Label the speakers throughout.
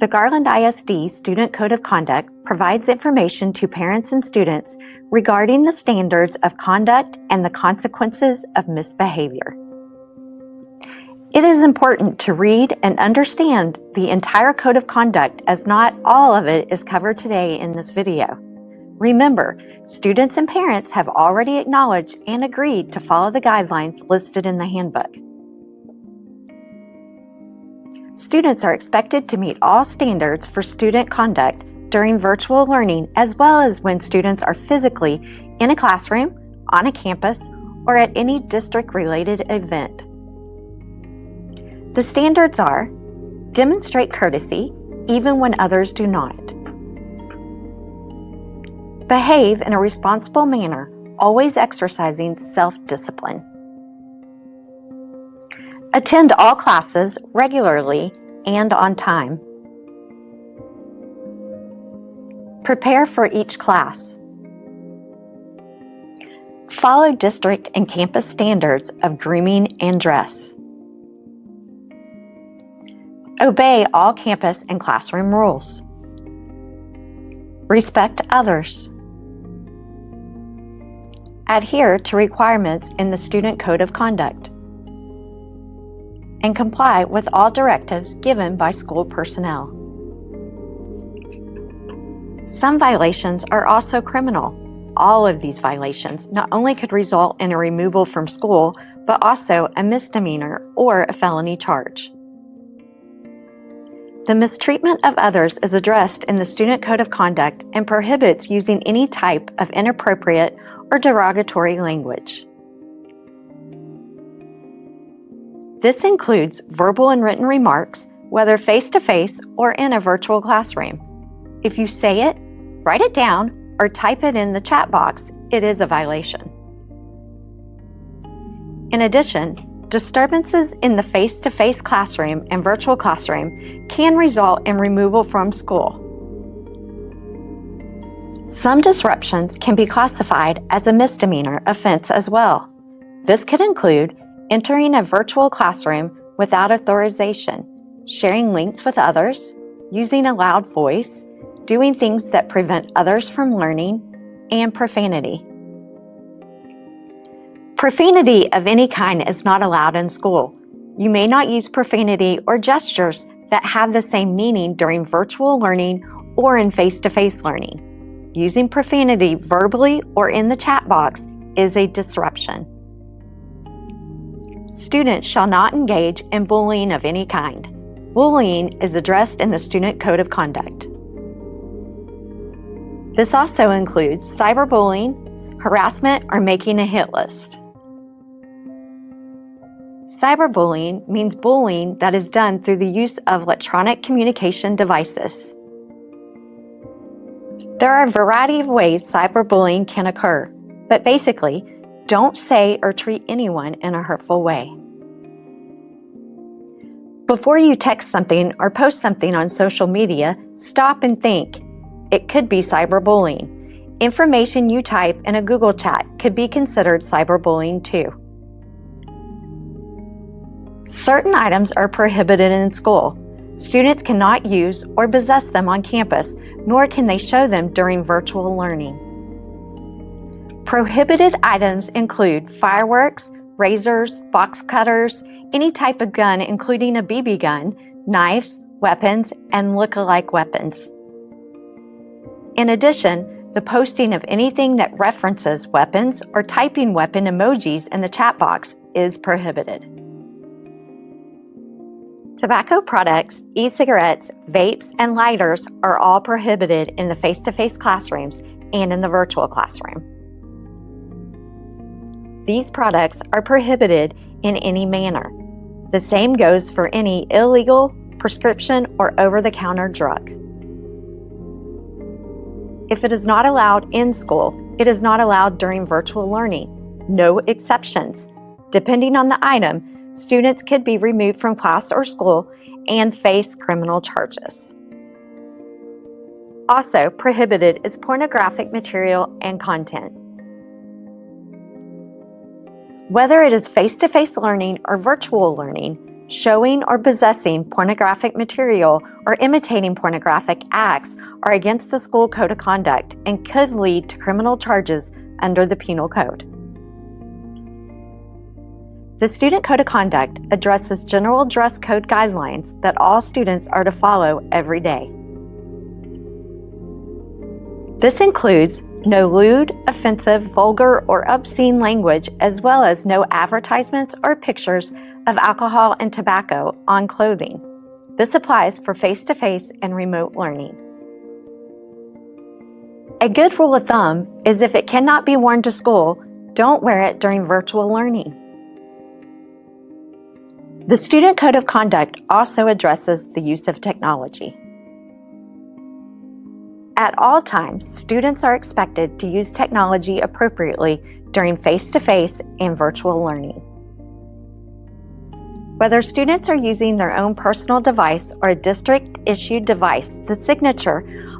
Speaker 1: The Garland ISD Student Code of Conduct provides information to parents and students regarding the standards of conduct and the consequences of misbehavior. It is important to read and understand the entire Code of Conduct, as not all of it is covered today in this video. Remember, students and parents have already acknowledged and agreed to follow the guidelines listed in the handbook. Students are expected to meet all standards for student conduct during virtual learning, as well as when students are physically in a classroom, on a campus, or at any district-related event. The standards are: demonstrate courtesy, even when others do not. Behave in a responsible manner, always exercising self-discipline. Attend all classes regularly and on time. Prepare for each class. Follow district and campus standards of grooming and dress. Obey all campus and classroom rules. Respect others. Adhere to requirements in the Student Code of Conduct. And comply with all directives given by school personnel. Some violations are also criminal. All of these violations not only could result in a removal from school, but also a misdemeanor or a felony charge. The mistreatment of others is addressed in the Student Code of Conduct and prohibits using any type of inappropriate or derogatory language. This includes verbal and written remarks, whether face-to-face or in a virtual classroom. If you say it, write it down, or type it in the chat box, it is a violation. In addition, disturbances in the face-to-face classroom and virtual classroom can result in removal from school. Some disruptions can be classified as a misdemeanor offense as well. This could include entering a virtual classroom without authorization, sharing links with others, using a loud voice, doing things that prevent others from learning, and profanity. Profanity of any kind is not allowed in school. You may not use profanity or gestures that have the same meaning during virtual learning or in face-to-face learning. Using profanity verbally or in the chat box is a disruption. Students shall not engage in bullying of any kind. Bullying is addressed in the Student Code of Conduct. This also includes cyberbullying, harassment, or making a hit list. Cyberbullying means bullying that is done through the use of electronic communication devices. There are a variety of ways cyberbullying can occur, but basically, don't say or treat anyone in a hurtful way. Before you text something or post something on social media, stop and think. It could be cyberbullying. Information you type in a Google chat could be considered cyberbullying too. Certain items are prohibited in school. Students cannot use or possess them on campus, nor can they show them during virtual learning. Prohibited items include fireworks, razors, box cutters, any type of gun including a BB gun, knives, weapons, and look-alike weapons. In addition, the posting of anything that references weapons or typing weapon emojis in the chat box is prohibited. Tobacco products, e-cigarettes, vapes, and lighters are all prohibited in the face-to-face classrooms and in the virtual classroom. These products are prohibited in any manner. The same goes for any illegal, prescription, or over-the-counter drug. If it is not allowed in school, it is not allowed during virtual learning. No exceptions. Depending on the item, students could be removed from class or school and face criminal charges. Also prohibited is pornographic material and content. Whether it is face-to-face learning or virtual learning, Showing or possessing pornographic material or imitating pornographic acts are against the school code of conduct and could lead to criminal charges under the penal code. The Student Code of Conduct addresses general dress code guidelines that all students are to follow every day. This includes no lewd, offensive, vulgar, or obscene language, as well as no advertisements or pictures of alcohol and tobacco on clothing. This applies for face-to-face and remote learning. A good rule of thumb is if it cannot be worn to school, don't wear it during virtual learning. The Student Code of Conduct also addresses the use of technology. At all times, students are expected to use technology appropriately during face-to-face and virtual learning. Whether students are using their own personal device or a district-issued device, the signature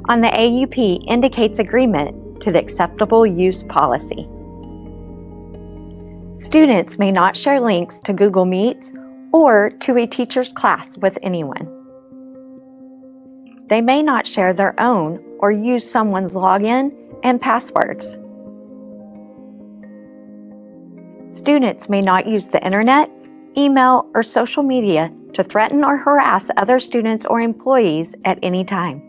Speaker 1: on the AUP indicates agreement to the acceptable use policy. Students may not share links to Google Meets or to a teacher's class with anyone. They may not share their own or use someone's login and passwords. Students may not use the internet, email, or social media to threaten or harass other students or employees at any time.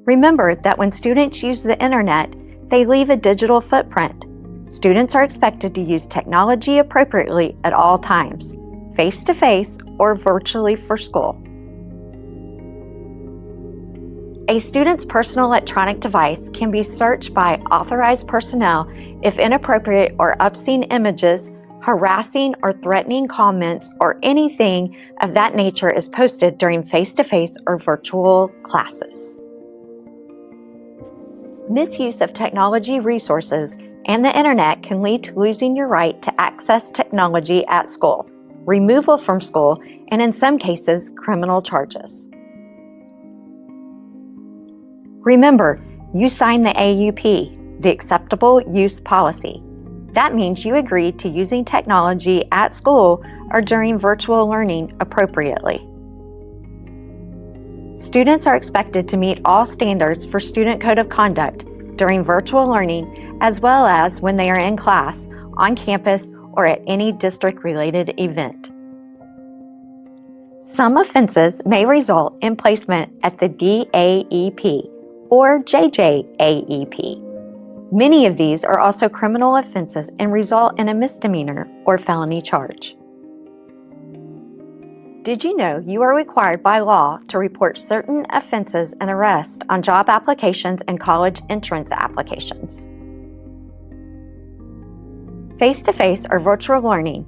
Speaker 1: Remember that when students use the internet, they leave a digital footprint. Students are expected to use technology appropriately at all times, face-to-face or virtually for school. A student's personal electronic device can be searched by authorized personnel if inappropriate or obscene images, harassing or threatening comments, or anything of that nature is posted during face-to-face or virtual classes. Misuse of technology resources and the internet can lead to losing your right to access technology at school, removal from school, and in some cases, criminal charges. Remember, you signed the AUP, the Acceptable Use Policy. That means you agreed to using technology at school or during virtual learning appropriately. Students are expected to meet all standards for Student Code of Conduct during virtual learning, as well as when they are in class, on campus, or at any district-related event. Some offenses may result in placement at the DAEP or JJAEP. Many of these are also criminal offenses and result in a misdemeanor or felony charge. Did you know you are required by law to report certain offenses and arrests on job applications and college entrance applications? Face-to-face or virtual learning,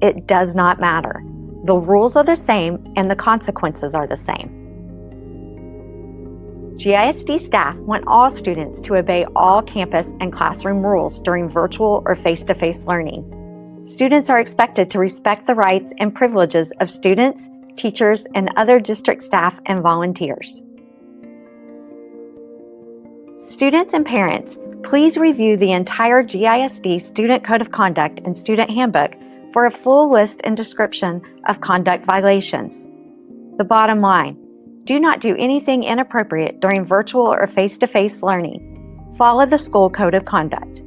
Speaker 1: it does not matter. The rules are the same and the consequences are the same. GISD staff want all students to obey all campus and classroom rules during virtual or face-to-face learning. Students are expected to respect the rights and privileges of students, teachers, and other district staff and volunteers. Students and parents, please review the entire GISD Student Code of Conduct and Student Handbook for a full list and description of conduct violations. The bottom line, do not do anything inappropriate during virtual or face-to-face learning. Follow the School Code of Conduct.